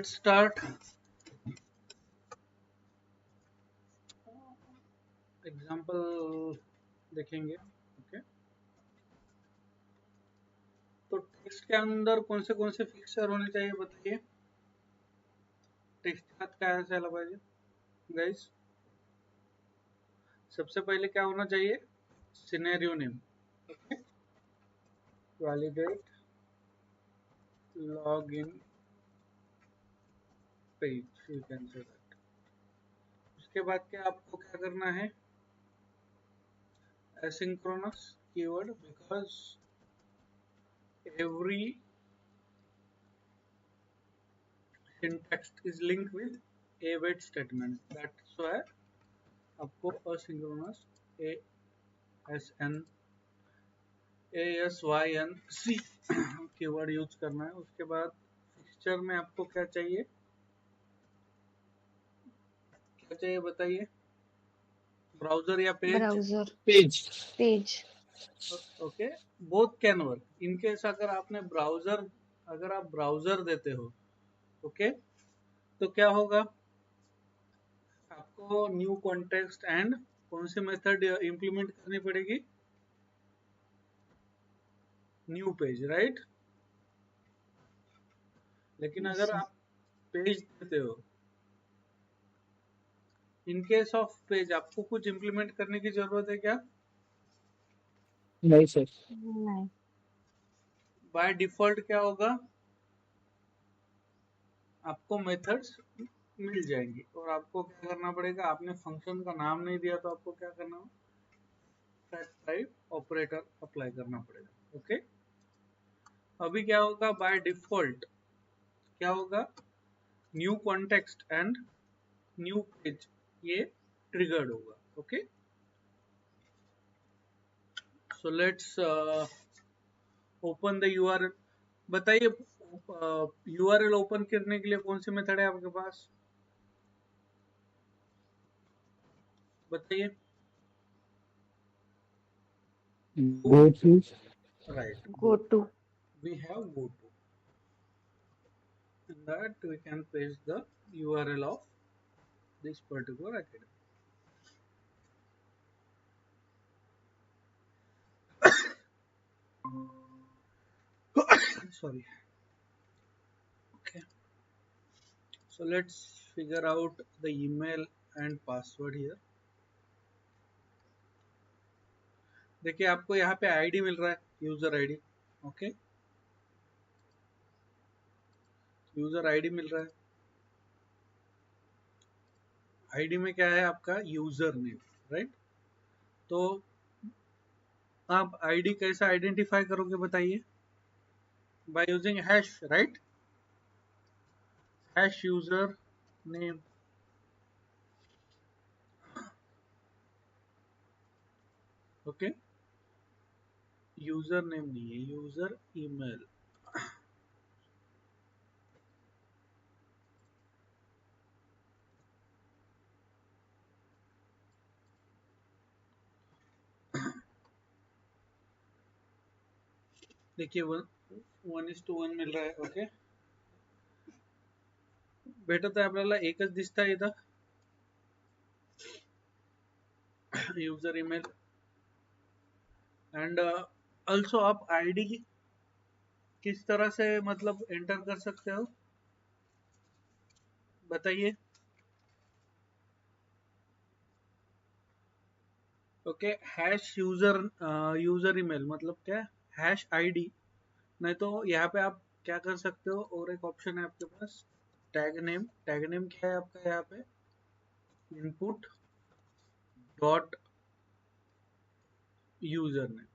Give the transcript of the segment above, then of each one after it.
let's start. Example देखेंगे. Okay, तो text के अंदर कौन से फिक्चर होने चाहिए बताइए. टेक्स्ट का काय असायला पाहिजे गाइस. सबसे पहले क्या होना चाहिए, scenario name. Okay, validate login page, you can say that. उसके बाद क्या आपको क्या करना है, asynchronous keyword, because every syntax is linked with await statement. That's why आपको asynchronous ASYNC कीवर्ड यूज करना है. उसके बाद फिक्चर में आपको क्या चाहिए बताइए, ब्राउजर या page. Browser page. Page. Okay, both can work. In case अगर आप ब्राउजर देते हो, ओके, तो क्या होगा, आपको न्यू कॉन्टेक्स्ट एंड कौन सी मेथड इंप्लीमेंट करनी पड़ेगी, न्यू पेज, राइट. लेकिन अगर आप पेज देते हो, इन केस ऑफ पेज आपको कुछ इंप्लीमेंट करने की जरूरत है क्या. नहीं सर. नहीं. बाय डिफॉल्ट क्या होगा, आपको मेथड्स मिल जाएंगी और आपको क्या करना पड़ेगा, आपने फंक्शन का नाम नहीं दिया तो आपको क्या करना है, फैक्ट टाइप ऑपरेटर अप्लाई करना पड़ेगा. ओके, अभी क्या होगा, बाय डिफॉल्ट क्या होगा, new context and new page ये ट्रिगर्ड होगा. Okay, so let's open the URL. बताइए, यूआरएल ओपन करने के लिए कौन सी मेथड है आपके पास, बताइए. Go to. Right, go to. we have go to. In that we can paste the URL of this particular academy. Sorry. Okay, so let's figure out the email and password here. देखिए आपको यहाँ पे ID मिल रहा है, user ID. Okay, user ID मिल रहा है. आईडी में क्या है आपका, यूजर नेम, राइट. तो आप आईडी कैसे आइडेंटिफाई करोगे बताइए, by using hash, right. Hash user name. Okay, user name नहीं है, यूजर ईमेल. देखिए 1:1 मिल रहा है. ओके, भेटत आहे आपल्याला, एकच दिसत आहे इथं, यूजर ईमेल. एंड ऑल्सो आप आईडी किस तरह से मतलब एंटर कर सकते हो बताइए. ओके, हैश यूजर ईमेल मतलब क्या, हैश आईडी. नहीं तो यहाँ पे आप क्या कर सकते हो, और एक ऑप्शन है आपके पास, टैग नेम. टैग नेम क्या है आपका यहाँ पे, input dot user name.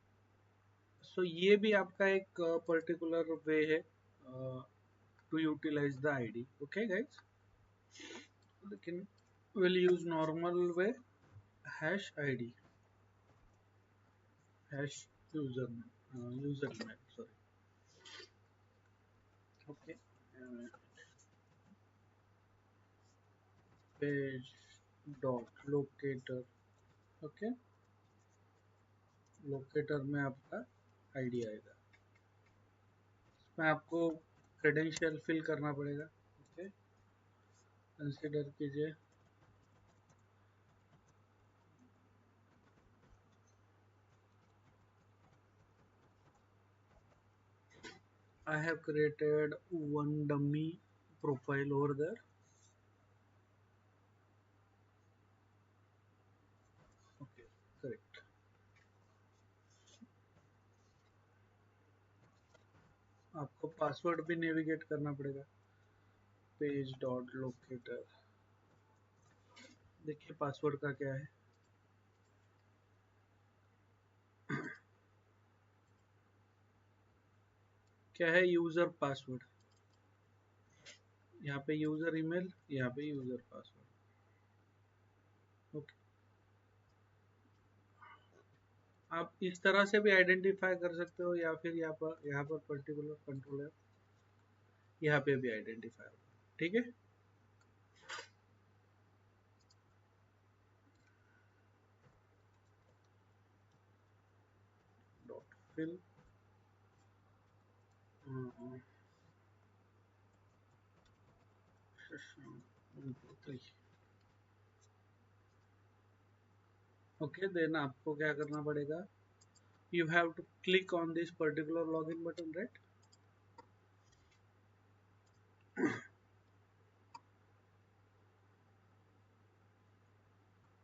So ये भी आपका एक पर्टिकुलर वे है to utilize the ID. Okay guys, लेकिन will use normal way, hash ID, hash user name, user email, sorry. Okay, page dot locator. Okay, locator में आपका ID आएगा. इसमें आपको क्रेडेंशियल फिल करना पड़ेगा. ओके, कंसिडर कीजिए। I have created one dummy profile over there. Okay, correct. आपको password भी नेविगेट करना पड़ेगा। पेज डॉट लोकेटर, देखिए पासवर्ड का क्या है। क्या है? User password. यहाँ पे यूजर ईमेल, यहाँ पे यूजर पासवर्ड। ओके, आप इस तरह से भी आइडेंटिफाई कर सकते हो, या फिर यहाँ पर पर्टिकुलर कंट्रोल है, यहाँ पे भी आइडेंटिफाई होगा। ठीक है, डॉट फिल ओके, देन आपको क्या करना पड़ेगा? You have to click on this particular login button, right?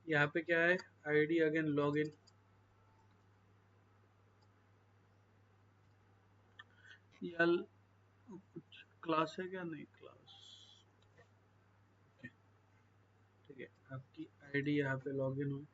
यहाँ पे क्या है? ID again login. यल कुछ क्लास है क्या? नहीं क्लास। ठीक है, आपकी ID यहाँ पे लॉगिन हुई।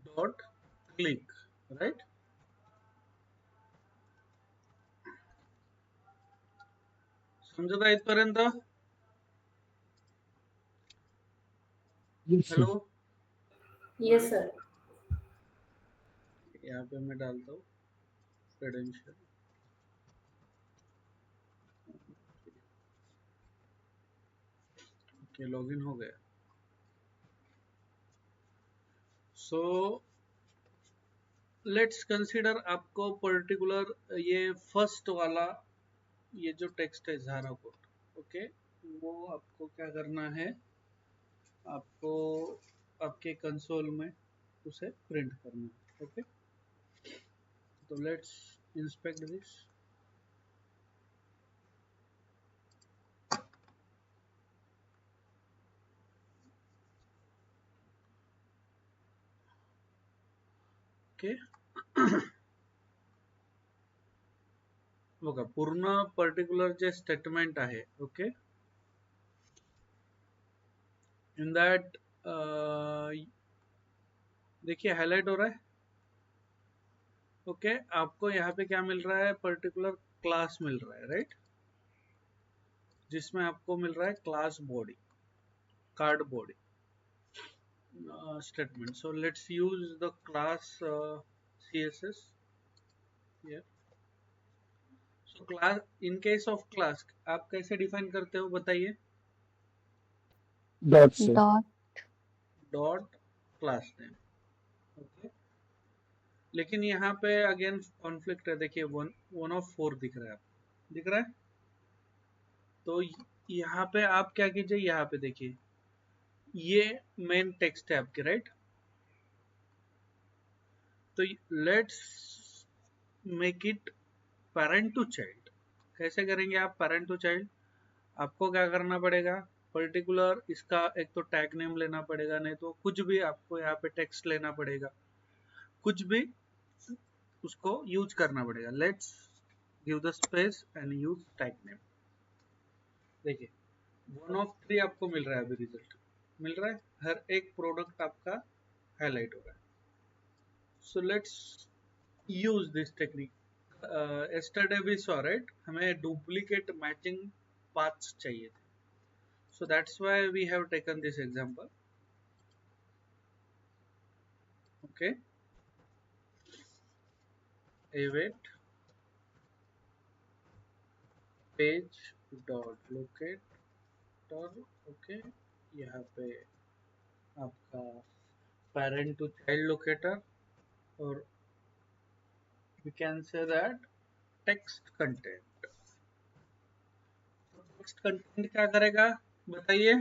Dot click, right? समझता इथपर्यंत? Yes, sir. Hello, yes sir. यहाँ पे मैं डालता हूँ क्रेडेंशियल। ओके, लॉगिन हो गया। सो लेट्स कंसीडर आपको पर्टिकुलर ये फर्स्ट वाला, ये जो टेक्स्ट है झारा कोड, ओके, वो आपको क्या करना है? आपको आपके कंसोल में उसे प्रिंट करना है। ओके, तो लेट्स इंस्पेक्ट दिस। ओके, बघा पूर्ण पर्टिकुलर जे स्टेटमेंट आहे, ओके, इन दैट देखिए हाईलाइट हो रहा है। ओके, आपको यहाँ पे क्या मिल रहा है? पर्टिकुलर क्लास मिल रहा है, राइट? जिसमें आपको मिल रहा है class body, card body statement. So let's use the class css here. So class, in case of class आप कैसे डिफाइन करते हो बताइए? Dot, sir. Dot class name. Okay, लेकिन यहाँ पे अगेन कॉन्फ्लिक्ट है। देखिए वन ऑफ 4 दिख रहा है आपको, दिख रहा है? तो यहाँ पे आप क्या कीजिए, यहाँ पे देखिए ये मेन टेक्स्ट है आपके, राइट? तो let's make it parent to child. कैसे करेंगे आप पेरेंट टू चाइल्ड? आपको क्या करना पड़ेगा? पर्टिकुलर इसका एक तो टैग नेम लेना पड़ेगा, नहीं तो कुछ भी आपको यहाँ पे टेक्स्ट लेना पड़ेगा, कुछ भी उसको यूज करना पड़ेगा। Let's give the space and use tag name. देखिए 1 ऑफ 3 आपको मिल रहा है, अभी रिजल्ट मिल रहा है, हर एक प्रोडक्ट आपका हाईलाइट हो रहा है। So let's use this technique. yesterday we saw, right? हमें डुप्लीकेट मैचिंग पाथ्स चाहिए थे, so that's why we have taken this example. Okay, await page dot locate locator, okay, यहाँ पे आपका पेरेंट टू चाइल्ड लोकेटर, और we can say that text content. Text content क्या करेगा बताइए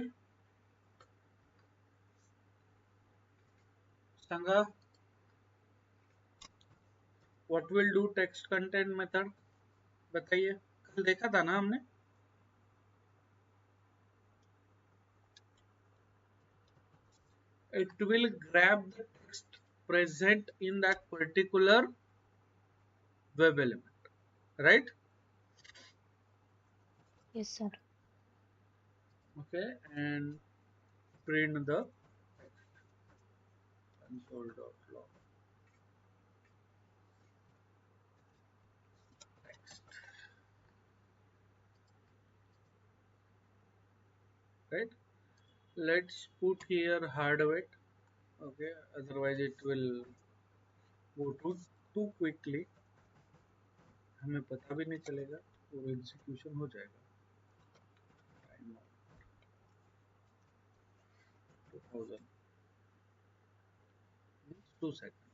संगा, what will do text content method, बताइए, कल देखा था ना हमने। It will grab the text present in that particular web element, right? Yes, sir. Okay, and print the console.log text, right? Let's put here hard weight, okay, otherwise it will go too quickly, हमें पता भी नहीं चलेगा और execution हो जाएगा। Time 2000 2 second.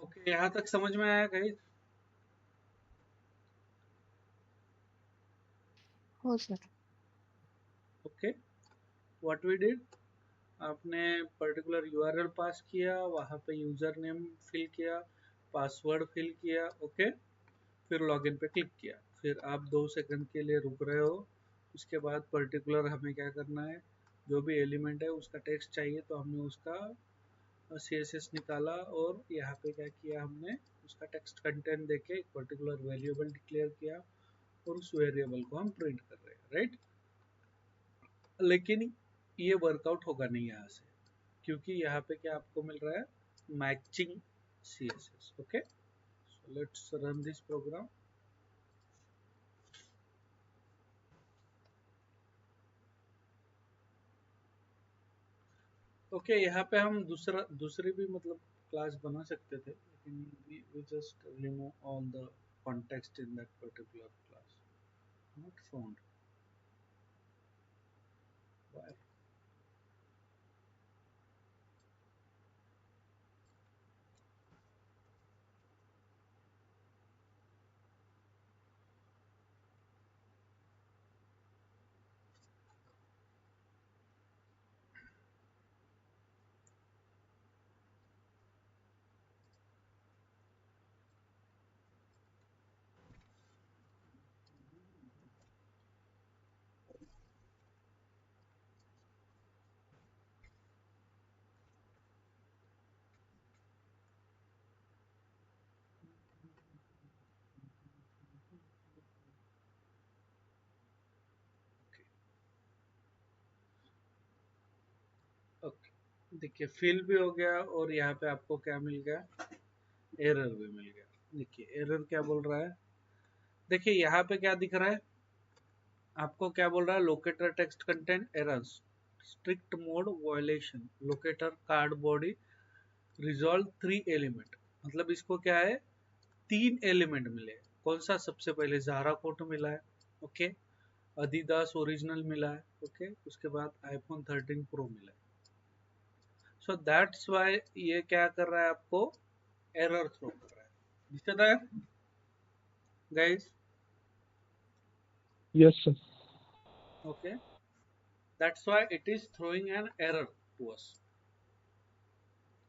Okay, यहाँ तक समझ में आया गाइस? हो sir. Okay, what we did, आपने पर्टिकुलर यूआरएल पास किया, वहां पे यूजर नेम फिल किया, पासवर्ड फिल किया, ओके, फिर लॉगिन पे क्लिक किया, फिर आप 2 सेकंड के लिए रुक रहे हो, उसके बाद पर्टिकुलर हमें क्या करना है, जो भी एलिमेंट है उसका टेक्स्ट चाहिए तो हमने उसका CSS निकाला और यहाँ पे क्या किया हमने उसका टेक्स्ट कंटेंट देके एक पर्टिकुलर वेरिएबल डिक्लेयर किया और उस वेरिएबल को हम प्रिंट कर रहे हैं, राइट। लेकिन ये वर्कआउट होगा नहीं यहाँ से, क्योंकि यहाँ पे क्या आपको मिल रहा है, matching CSS, okay. So let's run this program. Okay, यहाँ पे हम दूसरी भी मतलब क्लास बना सकते थे, लेकिन we just remove all the context in that particular class. Not found. Why? Okay, देखिए फिल भी हो गया और यहाँ पे आपको क्या मिल गया, एरर भी मिल गया। देखिए एरर क्या बोल रहा है, देखिए यहाँ पे क्या दिख रहा है आपको, क्या बोल रहा है, locator text content errors, strict mode violation, locator card body resolve 3 element, मतलब इसको क्या है, 3 एलिमेंट मिले। कौन सा, सबसे पहले ज़ारा कोट मिला है, ओके, अदिदास ओरिजिनल मिला है, ओके, उसके बाद आईफोन 13 प्रो मिला है। सो दैट्स वाई ये क्या कर रहा है, आपको एरर थ्रो कर रहा है, दिख रहा है guys? Yes, sir. Okay, that's why it is throwing an error to us.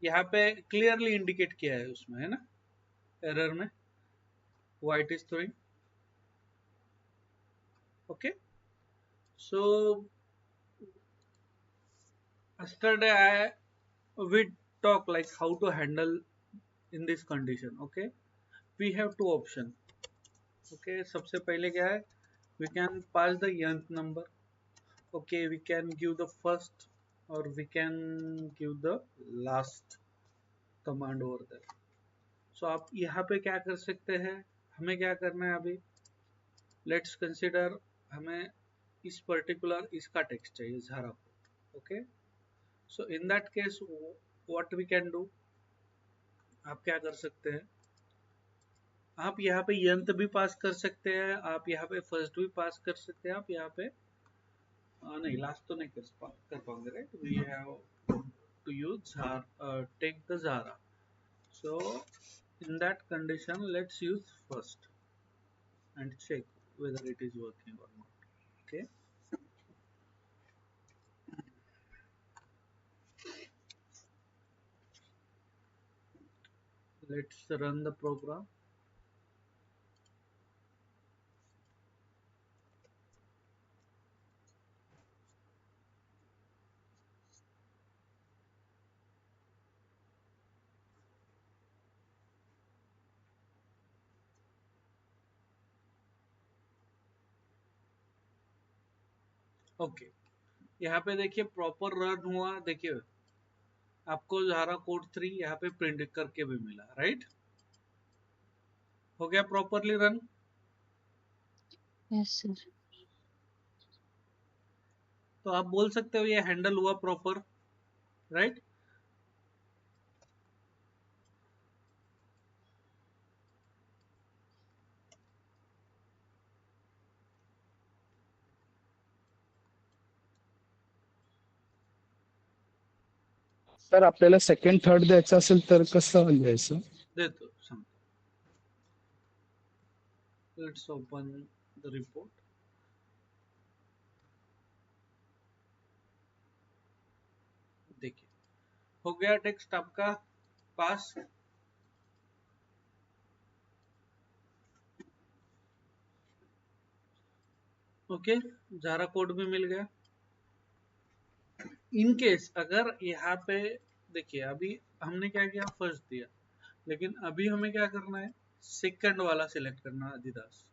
यहाँ पे क्लियरली इंडिकेट किया है उसमें, है ना, एरर में, why it is throwing. Okay, so yesterday we talk like how to handle in this condition, okay, we have two option, okay, सबसे पहले क्या है, we can pass the nth number, okay, we can give the first or we can give the last command over there। so आप यहाँ पे क्या कर सकते हैं, हमें क्या करना है अभी, लेट्स कंसिडर हमें इस पर्टिकुलर इसका टेक्स्ट चाहिए झारा को, okay, so in that case what we can do, आप क्या कर सकते हैं, आप यहाँ पे यंत्र भी पास कर सकते हैं, आप यहाँ पे फर्स्ट भी पास कर सकते हैं, आप यहाँ पे नहीं लास्ट तो नहीं कर पाओगे, right? We have to use take the Zara. So in that condition, let's use first and check whether it is working or not. Okay. Let's run the program. Okay यहाँ पे देखिए प्रॉपर रन हुआ, देखिए आपको Zara code 3 यहाँ पे print करके भी मिला, राइट? हो गया प्रॉपरली रन। Yes sir. तो आप बोल सकते हो ये हैंडल हुआ प्रॉपर, राइट? सर आपल्याला सेकंड थर्ड द्यायचं असेल तर कसं द्यायचं? देतो सांगतो. Let's open the report. देखिए हो गया टेक्स्ट आपका पास. ओके Zara कोड भी मिल गया. इन केस अगर यहाँ पे देखिए अभी हमने क्या किया, फर्स्ट दिया, लेकिन अभी हमें क्या करना है, सेकंड वाला सिलेक्ट करना है, Adidas.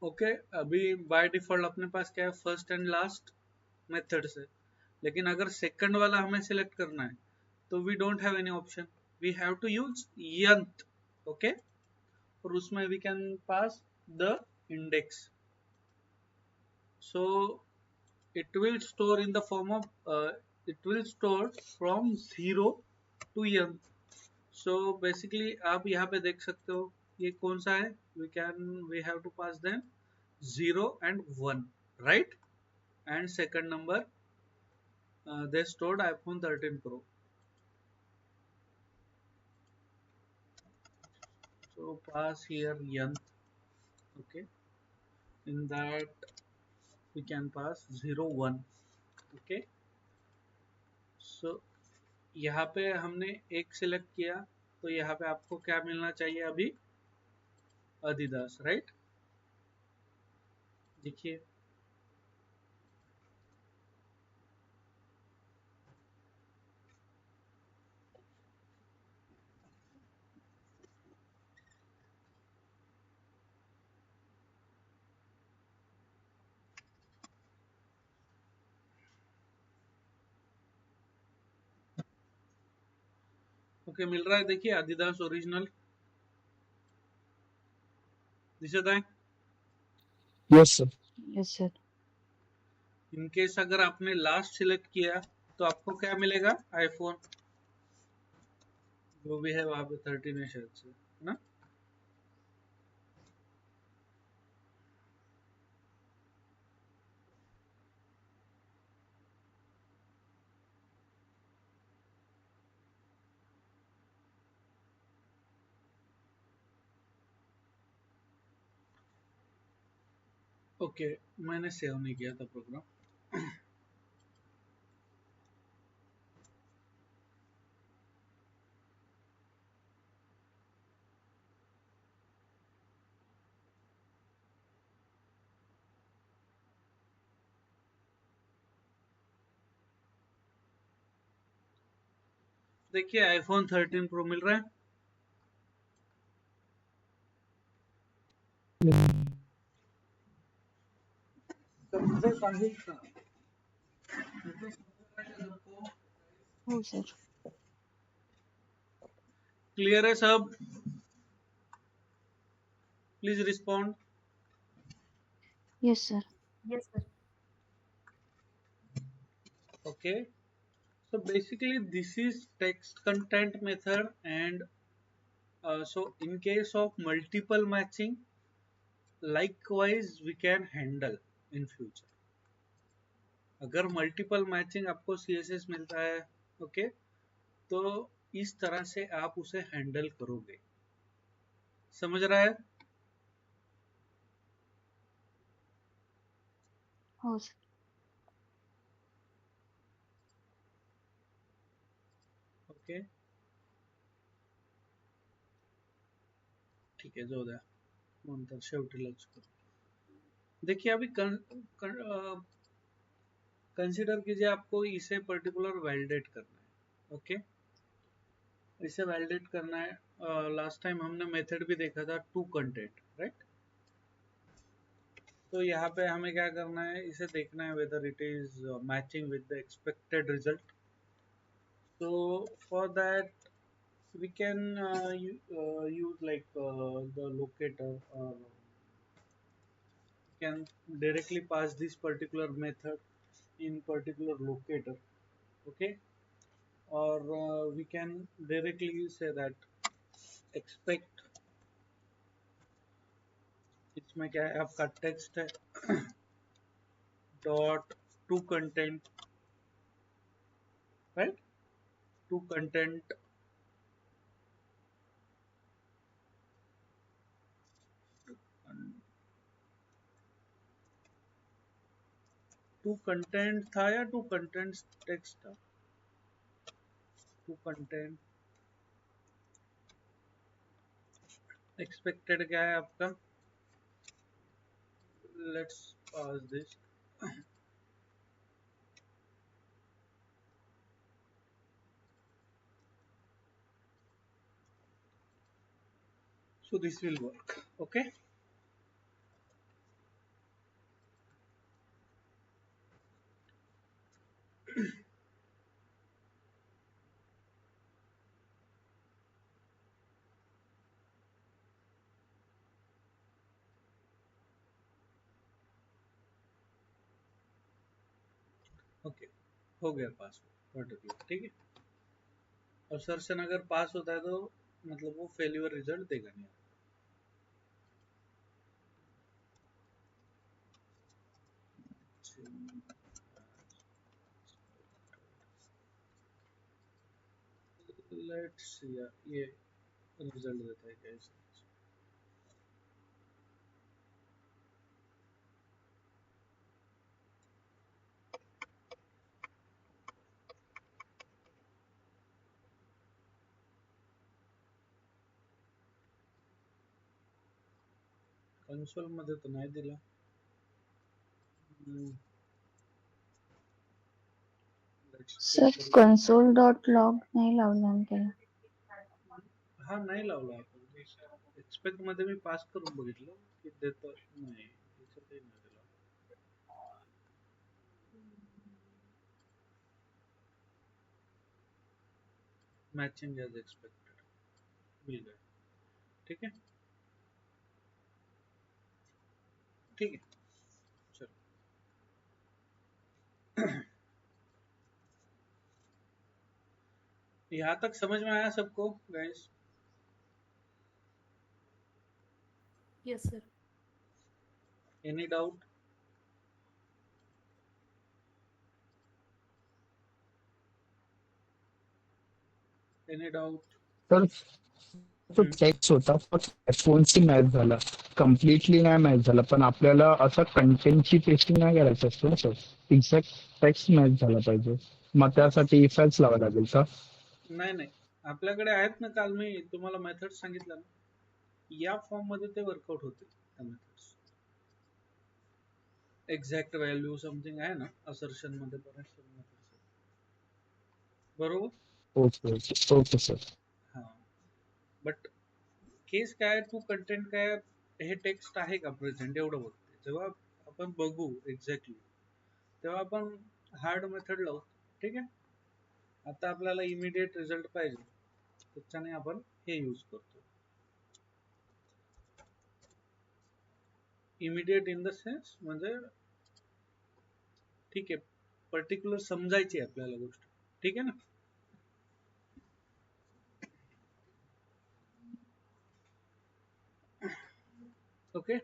ओके अभी बाय डिफॉल्ट अपने पास क्या है, फर्स्ट एंड लास्ट मेथड से, लेकिन अगर सेकंड वाला हमें सिलेक्ट करना है तो we don't have any option, we have to use nth. Okay और उसमें we can pass the index. So it will store in the form of it will store from 0 to n. So basically आप यहाँ पे देख सकते हो ये कौन सा है, we have to pass them 0 and 1, right? And second number they stored iPhone 13 Pro. So pass here n. Okay, in that we can pass 0 1. Okay, so यहाँ पे हमने एक सिलेक्ट किया तो यहाँ पे आपको क्या मिलना चाहिए अभी, Adidas, राइट? देखिए ओके मिल रहा है. देखिए Adidas ओरिजिनल दिसत आहे. Yes sir. Yes sir. In case अगर आपने लास्ट सिलेक्ट किया तो आपको क्या मिलेगा, आईफोन, जो भी है वहां पे 13 है शायद से, है ना? ओके मैंने सेव नहीं किया था प्रोग्राम. देखिए आईफोन 13 प्रो मिल रहा है. हो सर. क्लियर है सब? Please respond. Yes sir. Yes, sir. Okay, so basically this is text content method and So in case of multiple matching, likewise we can handle in future. अगर multiple matching आपको CSS मिलता है, okay, तो इस तरह से आप उसे हैंडल करोगे. समझ रहा है? हो सर. ओके, ठीक आहे, जाऊ द्या, नंतर शेवटीलाच करू. देखिए अभी कंसिडर कीजिए आपको इसे पर्टिकुलर वैलिडेट करना है. ओके, इसे वैलिडेट करना है. लास्ट टाइम हमने मेथड भी देखा था टू कंटेंट, राइट? तो यहाँ पे हमें क्या करना है, इसे देखना है whether it is matching with the expected result. So for that we can use like the locator, or can directly pass this particular method in particular locator. Okay, or we can directly say that expect, इसमें क्या है आपका text है dot to content, right? To content to content था या to content text था? To content expected क्या है आपका? Let's pass this. So this will work. Okay, okay, हो गया पास पर्टिकुलर, ठीक है. और सर्शन अगर पास होता है तो मतलब वो फेल्यूर रिजल्ट देगा नहीं. लेट्स सी ये रिजल्ट देता है क्या इसका. कन्सोल मध्ये तर नाही दिला. Let's sir check. Console dot log नाही लावला ना त्याला. हा नाही लावला आपण. एक्सपेक्ट मध्ये मी पास करून बघितलं की देतो, नाही याच्यात काही नाही दिला. मैचिंग एज एक्सपेक्टेड मिल गया. ठीक है, ठीक है, चलो. यहाँ तक समझ में आया सबको guys? Yes sir. Any doubt? Any doubt? तर तो टेक्स्ट होता फोनची मॅच झाला, कम्प्लिटली नाही मॅच झाला, पण आपल्याला असं कंटेंटची टेस्टिंग नाही करायचं असतं ना सर. एक्झॅक्ट टेक्स्ट मॅच झाला पाहिजे, मग त्यासाठी इफेक्ट्स लावावे लागेल का? नाही नाही, आपल्याकडे आहेत ना, काल मी तुम्हाला मेथड सांगितलं ना, या फॉर्म मध्ये ते वर्कआउट होते त्या मेथड्स. एक्झॅक्ट व्हॅल्यू समथिंग आहे ना असर्शन मध्ये बरेचसे मेथड्स आहेत, बरोबर? Okay okay okay sir. हा, बट केस काय, टू कंटेंट काय, हे टेक्स्ट आहे का प्रेझेंट एवढं बघते. जेव्हा आपण बघू एक्झॅक्टली तेव्हा आपण हार्ड मेथड लावू. ठीक आहे, आता आपल्याला इमिडिएट रिझल्ट पाहिजे, त्याच्याने आपण हे यूज करतो. इमिडिएट इन द सेन्स म्हणजे ठीक आहे, पर्टिक्युलर समजायची आहे आपल्याला गोष्ट. ठीक आहे ना? ओके,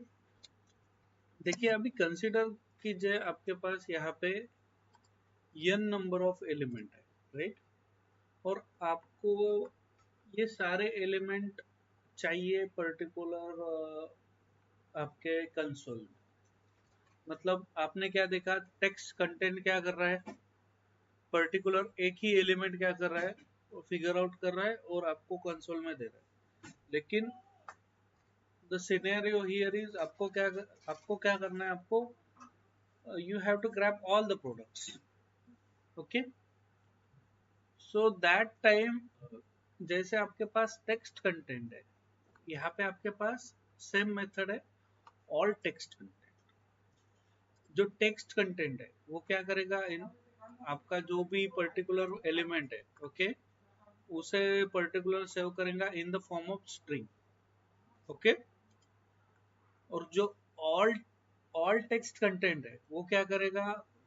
देखिए अभी कंसिडर कीजिए आपके पास यहाँ पे n नंबर ऑफ एलिमेंट है, राइट, और आपको ये सारे एलिमेंट चाहिए पर्टिकुलर आपके कंसोल में। मतलब आपने क्या देखा, टेक्स्ट कंटेंट क्या कर रहा है, पर्टिकुलर एक ही एलिमेंट क्या कर रहा है, वो फिगर आउट कर रहा है और आपको कंसोल में दे रहा है। लेकिन द सिनेरियो हियर इज आपको क्या करना है, आपको you have to grab all the products. Okay, so that time जैसे आपके पास टेक्स्ट कंटेंट है, यहाँ पे आपके पास सेम मेथड है, ऑल टेक्स्ट कंटेंट। जो टेक्स्ट कंटेंट है वो क्या करेगा, इन आपका जो भी पर्टिकुलर एलिमेंट है, ओके, उसे पर्टिकुलर सेव करेगा in the form of string. Okay, और जो ऑल ऑल टेक्स्ट कंटेंट है वो क्या करेगा,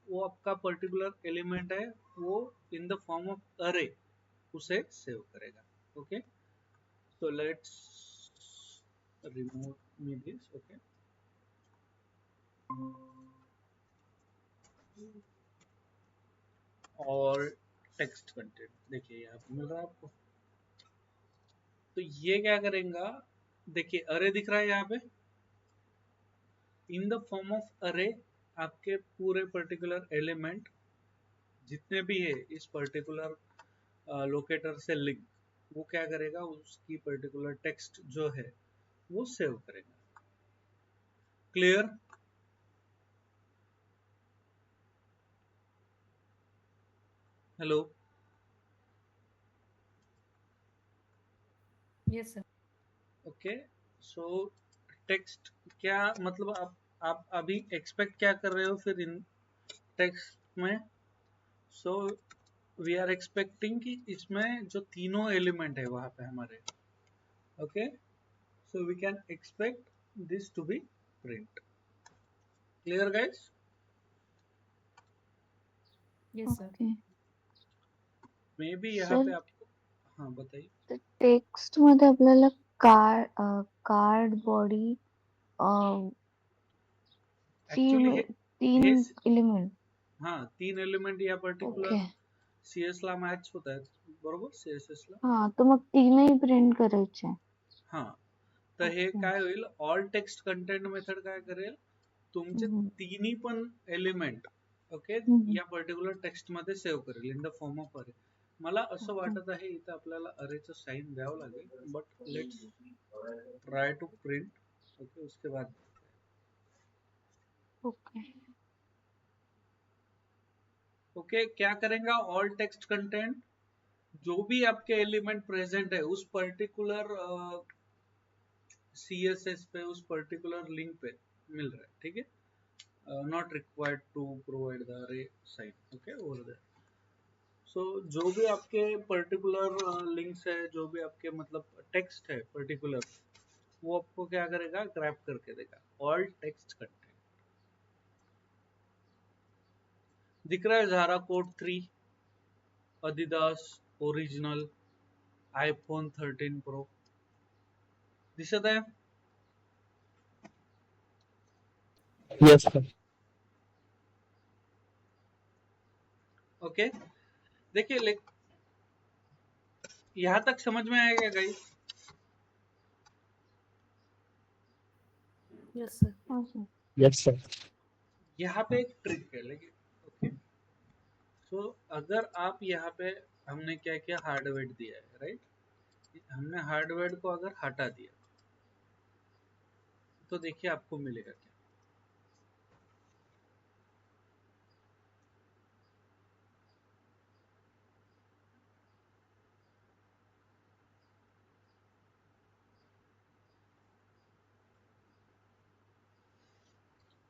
वो आपका पर्टिकुलर एलिमेंट है वो इन द फॉर्म ऑफ अरे उसे सेव करेगा। Okay, so let's remove me this। okay, और टेक्स्ट कंटेंट देखिए यहाँ पे मिल रहा है आपको। तो ये क्या करेगा, देखिए अरे दिख रहा है यहाँ पे, इन द फॉर्म ऑफ अरे आपके पूरे पर्टिकुलर एलिमेंट जितने भी है इस पर्टिकुलर लोकेटर से लिंक, वो क्या करेगा, उसकी पर्टिकुलर टेक्स्ट जो है वो सेव करेगा। Clear? Hello, Yes, sir. Okay, सो टेक्स्ट क्या मतलब, आप अभी एक्सपेक्ट क्या कर रहे हो फिर इन टेक्स्ट में। सो वी आर एक्सपेक्टिंग कि इसमें जो तीनों एलिमेंट है वहां पे हमारे, okay, so we can expect this to be print. Clear guys? Yes, sir. Okay maybe यहाँ सर, पे आपको, हाँ बताइए। टेक्स्ट मध्ये आपल्याला कार्ड बॉडी एक्चुअली तीन हे तीन हे एलिमेंट. हाँ, तीन एलिमेंट या ओके. पर्टिकुलर सीएस ला मॅच होत आहेत बरोबर, सीएसएस ला। हा, तर मग तीनही प्रिंट करायचे. हाँ, तर हे ओके. काय होईल, ऑल टेक्स्ट कंटेंट मेथड काय करेल, तुमचे हम्म, तिन्ही पण एलिमेंट ओके हम्म, या पर्टिक्युलर टेक्स्ट मध्ये सेव्ह करेल इन द फॉर्म ऑफ अरे। मला असं ओके. वाटत आहे इथं आपल्याला अरेचं साइन द्यावं लागेल, but let's try to print. Okay, उसके बाद ओके. ओके क्या करेगा, ऑल टेक्स्ट कंटेंट जो भी आपके एलिमेंट प्रेजेंट है उस पर्टिकुलर सीएसएस पे, उस पर्टिकुलर लिंक पे मिल रहा है, ठीक है, not required to provide the array sign. Okay, over there. So जो भी आपके पर्टिकुलर लिंक्स है, जो भी आपके मतलब टेक्स्ट है पर्टिकुलर, वो आपको क्या करेगा, ग्रैब करके देगा ऑल टेक्स्ट कंटेंट। दिख रहा है Zara code 3, Adidas original, iPhone 13 pro दिसत आहे। Yes sir. ओके, देखिए यहाँ तक समझ में आएगा गाइस? Yes, sir. हाँ सर. Yes sir. यहाँ पे एक ट्रिक है, लेकिन ओके, सो अगर आप यहाँ पे, हमने क्या किया, हार्डवेयर दिया है, राइट, हमने हार्डवेयर को अगर हटा दिया तो देखिए आपको मिलेगा क्या।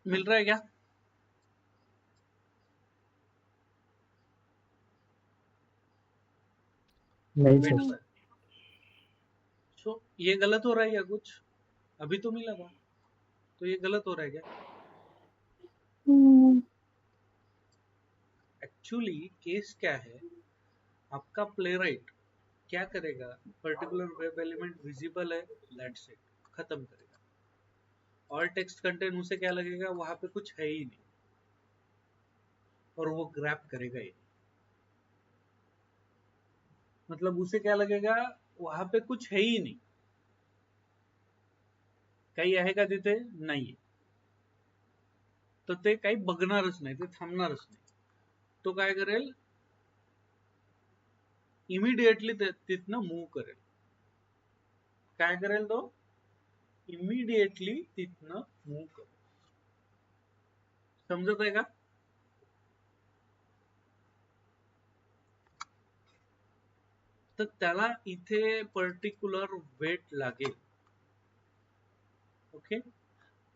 मिल रहा है क्या? नहीं वेट सर. हम्म, पर। सो ये गलत हो रहा है क्या कुछ? अभी तो मिला था, तो ये गलत हो रहा है क्या? हम्म, एक्चुअली केस क्या है, आपका प्लेराइट क्या करेगा, पर्टिकुलर वेब एलिमेंट विजिबल है, दैट्स इट, खत्म करेगा। ऑल टेक्स्ट कंटेंट उसे क्या लगेगा, वहां पे कुछ है ही नहीं और वो ग्रैप करेगा ही नहीं। मतलब उसे क्या लगेगा, वहां पे कुछ है ही नाही, काही आहे का तिथे, नाही, तर ते काही बघणारच नाही, ते थांबणारच नाही. तो काय करेल, इमिडिएटली तिथनं मूव्ह करेल. काय करेल तो, इमिडिएटली तिथनं मूव्ह करेल. समजत आहे का? तर त्याला इथे पर्टिक्युलर वेट लागेल. ओके,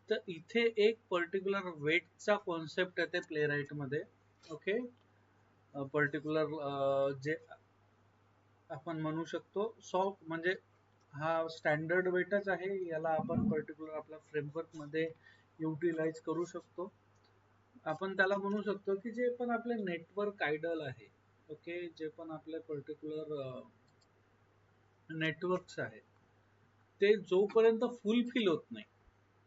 तर इथे एक पर्टिक्युलर वेटचा कॉन्सेप्ट येते प्ले राईट मध्ये. ओके, पर्टिक्युलर जे आपण म्हणू शकतो सॉफ्ट, म्हणजे हा स्टँडर्ड वेटच आहे, याला आपण पर्टिक्युलर आपल्या फ्रेमवर्क मध्ये युटिलाइज करू शकतो. आपण त्याला म्हणू शकतो की जे पण आपले नेटवर्क आयडल आहे, ओके, जे पण आपले पर्टिक्युलर नेटवर्क्स आहेत, ते जोपर्यंत फुलफिल होत नाही,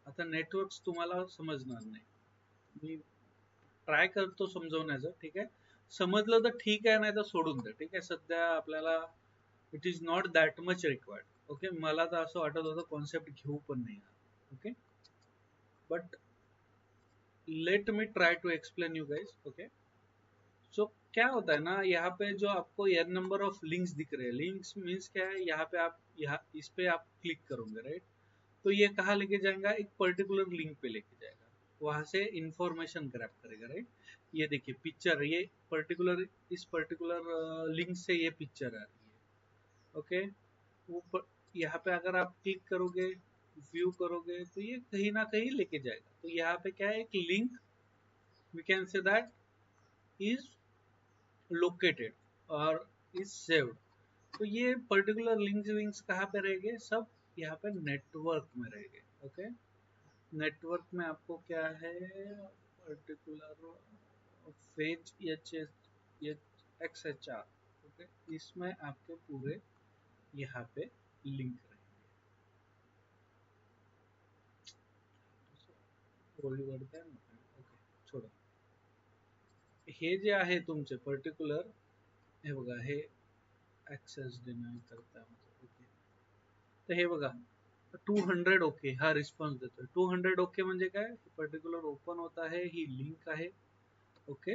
आता नेटवर्क्स तुम्हाला समजणार नाही, मी ट्राय करतो समजवण्याचं, ठीक आहे. समजलं तर ठीक आहे, नाही तर सोडून द्या, ठीक आहे. सध्या आपल्याला it is not that much required. Okay, मला तर असं वाटत होतं कॉन्सेप्ट घेऊ पण नाही. Okay, but let me try to explain you guys. Okay, so क्या होता है ना, यहाँ पे जो आपको n नंबर ऑफ लिंक्स दिख रहे हैं, लिंक्स मीन्स क्या है, यहाँ पे आप, यहाँ इस पे आप क्लिक करोगे, राइट, तो ये कहाँ लेके जाएगा, एक पर्टिकुलर लिंक पे लेके जाएगा, वहां से इंफॉर्मेशन ग्रैब करेगा, राइट. ये देखिए पिक्चर, ये पर्टिकुलर, इस पर्टिकुलर लिंक से ये पिक्चर आ रही है. ओके, वो यहाँ पे अगर आप क्लिक करोगे, व्यू करोगे, तो ये कहीं ना कहीं लेके जाएगा. तो यहाँ पे क्या है, एक link, we can say that is located और इज सेव्ड. तो ये पर्टिकुलर लिंक्स विंक्स कहाँ पे रहेंगे, सब यहाँ पे नेटवर्क में रहेंगे. ओके, नेटवर्क में आपको क्या है, particular phase H x H R. Okay, इसमें आपके पूरे यहाँ पे लिंक रहेंगे. ओके, छोडा. हे जे आहे तुमचे पर्टिक्युलर, हे बघा, हे ऍक्सेस डिनाय करता. ओके, तर हे बघा 200 ओके हा रिस्पॉन्स देतोय. 200 ओके म्हणजे काय, पर्टिक्युलर ओपन होत आहे, ही लिंक आहे. ओके,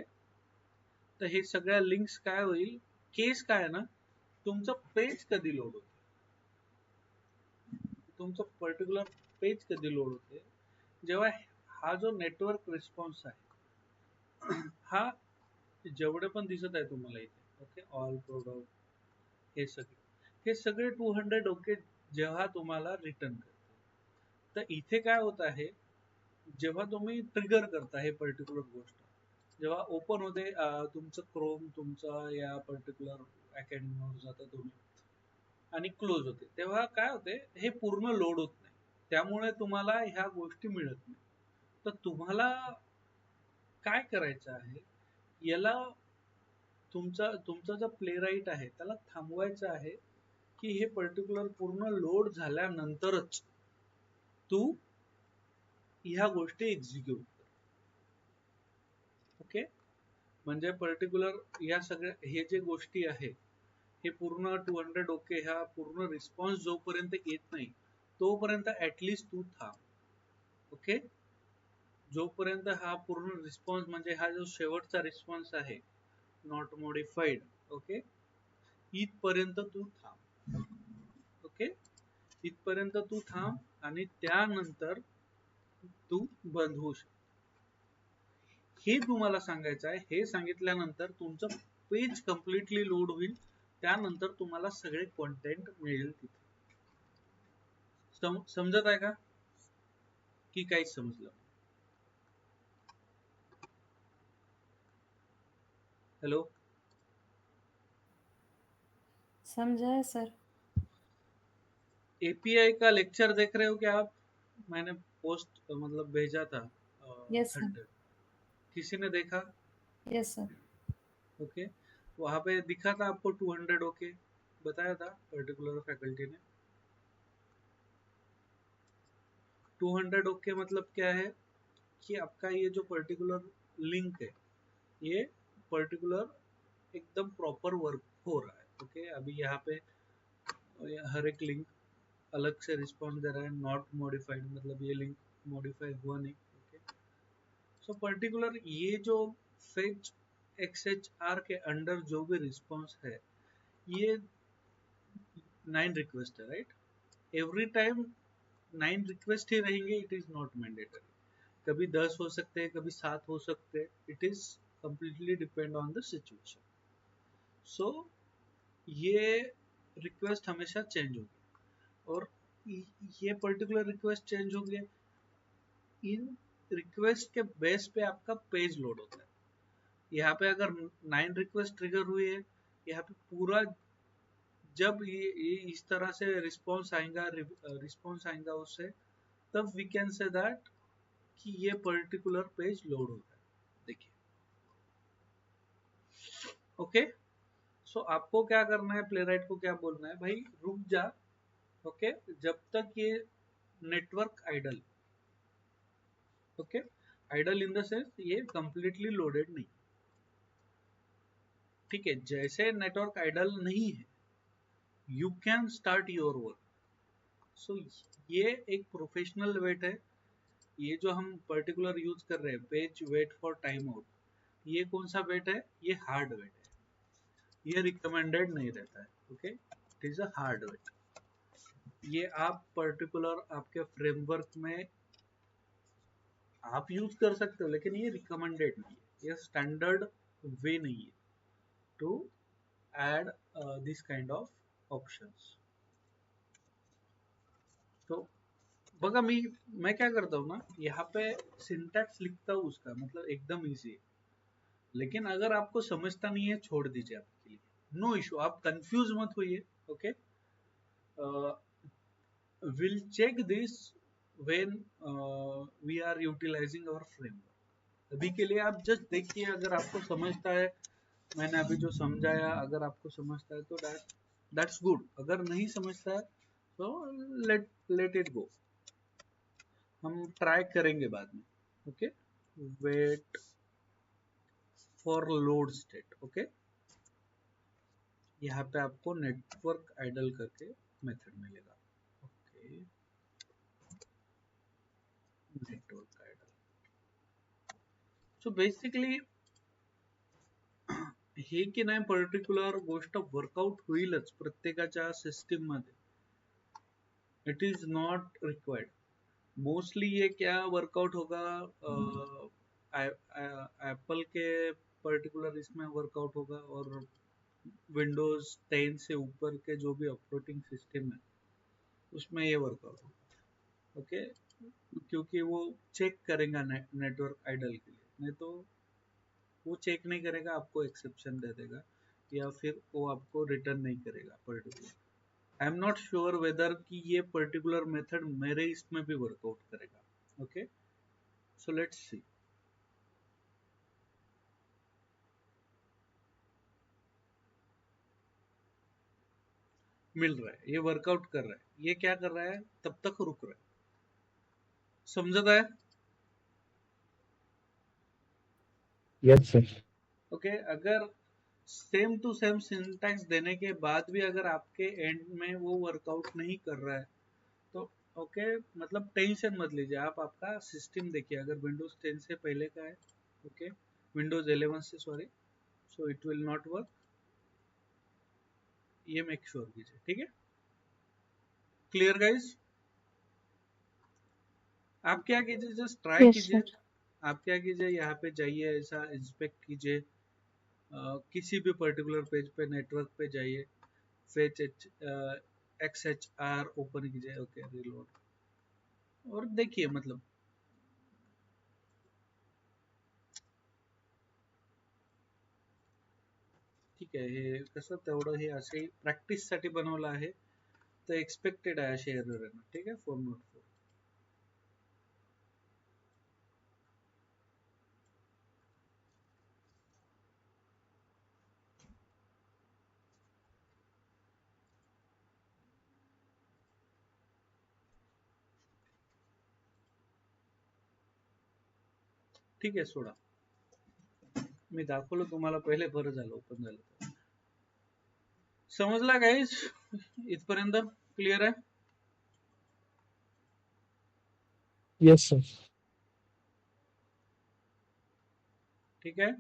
तर हे सगळ्या लिंक्स काय होईल, केस काय आहे ना, तुमचं पेज कधी लोड होतं, तुमचं पर्टिक्युलर पेज कधी लोड होते, जेव्हा हा जो नेटवर्क रिस्पॉन्स आहे, हा जेवढे पण दिसत आहे तुम्हाला इथे, ओके, ऑल प्रोडक्ट, हे सगळे 200 ओके जेव्हा तुम्हाला रिटर्न करते. तर इथे काय होत आहे, जेव्हा तुम्ही ट्रिगर करता हे पर्टिक्युलर गोष्ट, जेव्हा ओपन होते तुमचं क्रोम, तुमचा या पर्टिक्युलर अकॅडमीवर जाता तुम्ही आणि क्लोज होते, तेव्हा काय होते, हे पूर्ण लोड होत नाही, त्यामुळे तुम्हाला ह्या गोष्टी मिळत नाही. तर तुम्हाला काय करायचं आहे, याला तुमचा जो प्ले राईट आहे त्याला थांबवायचं आहे, की हे पर्टिक्युलर पूर्ण लोड झाल्यानंतरच तू ह्या गोष्टी एक्झिक्यूट कर. ओके, म्हणजे पर्टिक्युलर या सगळ्या हे जे गोष्टी आहे, हे पूर्ण 200 ओके ह्या पूर्ण रिस्पॉन्स जोपर्यंत येत नाही तोपर्यंत ऍटलिस्ट तू थांब. ओके, जोपर्यंत हा पूर्ण रिस्पॉन्स, म्हणजे हा जो शेवटचा रिस्पॉन्स आहे, नॉट मॉडिफाईड, ओके, इथपर्यंत तू थांब. ओके, इथपर्यंत तू थांब आणि त्यानंतर तू बंद होऊ शकतो. हे तुम्हाला सांगायचं आहे. हे सांगितल्यानंतर तुमचं पेज कम्प्लिटली लोड होईल, त्यानंतर तुम्हाला सगळे कॉन्टेंट मिळेल तिथे. समजत आहे का, की काहीच समजलं? हेलो, समझा है सर. एपीआई का लेक्चर देख रहे हो क्या आप? मैंने पोस्ट मतलब भेजा था यस सर. थर्ड, किसी ने देखा? Yes sir. ओके, वहां पे दिखा था आपको 200 ओके, बताया था पर्टिकुलर फैकल्टी ने. 200 ओके मतलब क्या है कि आपका ये जो पर्टिकुलर लिंक है ये पर्टिकुलर एकदम प्रॉपर वर्क हो रहा है। ओके अभी यहाँ पे हर एक लिंक अलग से रिस्पॉन्स दे रहा है, नॉट मॉडिफाइड मतलब ये लिंक मॉडिफाई हुआ नहीं। ओके सो पर्टिकुलर ये जो फेच XHR के अंडर जो भी रिस्पॉन्स है ये 9 रिक्वेस्ट है, राइट। एवरी टाइम 9 रिक्वेस्ट ही रहेंगे, इट इज नॉट मैंडेटरी। कभी 10 हो सकते हैं, कभी 7 हो सकते हैं, it is completely depend on the situation. So ये रिक्वेस्ट हमेशा चेंज होगी और ये पर्टिकुलर रिक्वेस्ट चेंज होंगे, इन रिक्वेस्ट के बेस पे आपका पेज लोड होता है। यहाँ पे अगर 9 रिक्वेस्ट ट्रिगर हुई है, यहाँ पे पूरा जब ये इस तरह से रिस्पॉन्स आएगा उससे, तब वी कैन से दैट कि ये पर्टिकुलर पेज लोड होता है। देखिए ओके सो आपको क्या करना है, प्लेराइट को क्या बोलना है, भाई रुक जा। ओके जब तक ये network idle, okay idle in the sense ये कंप्लीटली लोडेड नहीं, ठीक है। जैसे नेटवर्क आइडल नहीं है you can start your work. So ये एक प्रोफेशनल वेट है, ये जो हम पर्टिकुलर यूज कर रहे हैं page wait for timeout, ये कौन सा वेट है, ये हार्ड वेट है, ये रिकमेंडेड नहीं रहता है। Okay it is a hard wait. ये आप पर्टिकुलर आपके फ्रेमवर्क में आप यूज कर सकते हो, लेकिन ये रिकमेंडेड नहीं है, ये स्टैंडर्ड वे नहीं है to add this kind of options. तो बघा मैं क्या करता हूँ ना, यहाँ पे सिंटैक्स लिखता हूँ उसका मतलब एकदम इजी है, लेकिन अगर आपको समझता नहीं है छोड़ दीजिए, आपके लिए नो इशू, आप कंफ्यूज मत होइए। Okay will check this when we are utilizing our framework. अभी के लिए आप जस्ट देखिए, अगर आपको समझता है, मैंने अभी जो समझाया अगर आपको समझता है तो दैट्स गुड, अगर नहीं समझता है तो लेट इट गो, हम ट्राई करेंगे बाद में। Okay wait for load state. Okay यहाँ पे आपको नेटवर्क आइडल करके मेथड मिलेगा। Okay network idle, so basically हे की नाही पर्टिक्युलर गोष्ट वर्कआउट होईलच प्रत्येकाच्या सिस्टीम मध्ये, it is not required. Mostly ये क्या वर्कआउट होगा, एप्पल के पर्टिकुलर इसमें वर्कआउट होगा और विंडोज 10 से ऊपर के जो भी ऑपरेटिंग सिस्टम है उसमें ये वर्कआउट होगा। ओके क्योंकि वो चेक करेगा नेटवर्क आइडल के लिए, नहीं तो वो चेक नहीं करेगा, आपको एक्सेप्शन दे देगा या फिर वो आपको रिटर्न नहीं करेगा particular. I am not sure whether कि ये पर्टिकुलर मेथड मेरे इसमें भी वर्कआउट करेगा। Okay so let's see. मिल रहा है, ये वर्कआउट कर रहा है, ये क्या कर रहा है, तब तक रुक रहा है, समझता है। Yes sir. ओके अगर सेम टू सेम सिंटैक्स देने के बाद भी अगर आपके एंड में वो वर्कआउट नहीं कर रहा है तो ओके मतलब टेंशन मत लीजिए आप, आपका सिस्टम देखिए, अगर विंडोज 10 से पहले का है, ओके विंडोज 11 से sorry, so it will not work, ये मेक श्योर कीजिए, ठीक है। क्लियर गाइज, आप क्या कीजिए, जस्ट ट्राई यस कीजिए। सर। आप क्या कीजिए, यहाँ पे जाइए, ऐसा इंस्पेक्ट कीजिए, किसी भी पर्टिकुलर पेज पे नेटवर्क पे जाइए, फेच XHR ओपन कीजिए, ओके रिलोड और देखिए, मतलब ठीक आहे, हे कसं तेवढं हे असे प्रॅक्टिस साठी बनवलं आहे, तर एक्सपेक्टेड आहे असे एरर येणं, ठीक आहे 404। ठीक आहे, सोडा. मी दाखवलं तुम्हाला, पहिले बरं झालं ओपन झालं. समजला गाईज? इथपर्यंत क्लिअर आहे? Yes sir. ठीक आहे.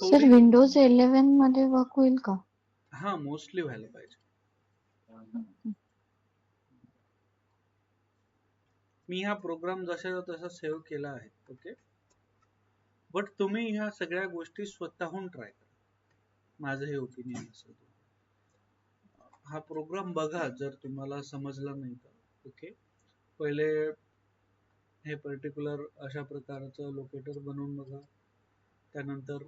सर विंडोज 11 मध्ये वर्क होईल का? हा, मोस्टली व्हायला पाहिजे. मी हा प्रोग्राम जसा तसा सेव्ह केला आहे. ओके, बट तुम्ही ह्या सगळ्या गोष्टी स्वतःहून ट्राय करा. माझं हे ओपिनियन असेल. हा प्रोग्राम बघा जर तुम्हाला समजला नाही तर. ओके, पहिले हे पर्टिक्युलर अशा प्रकारचं लोकेटर बनवून बघा. त्यानंतर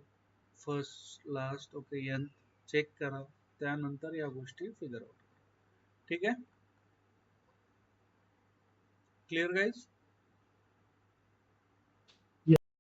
first last okay an check करा. त्यानंतर या गोष्टी फिगर आउट. ठीक आहे, क्लिअर गाईज?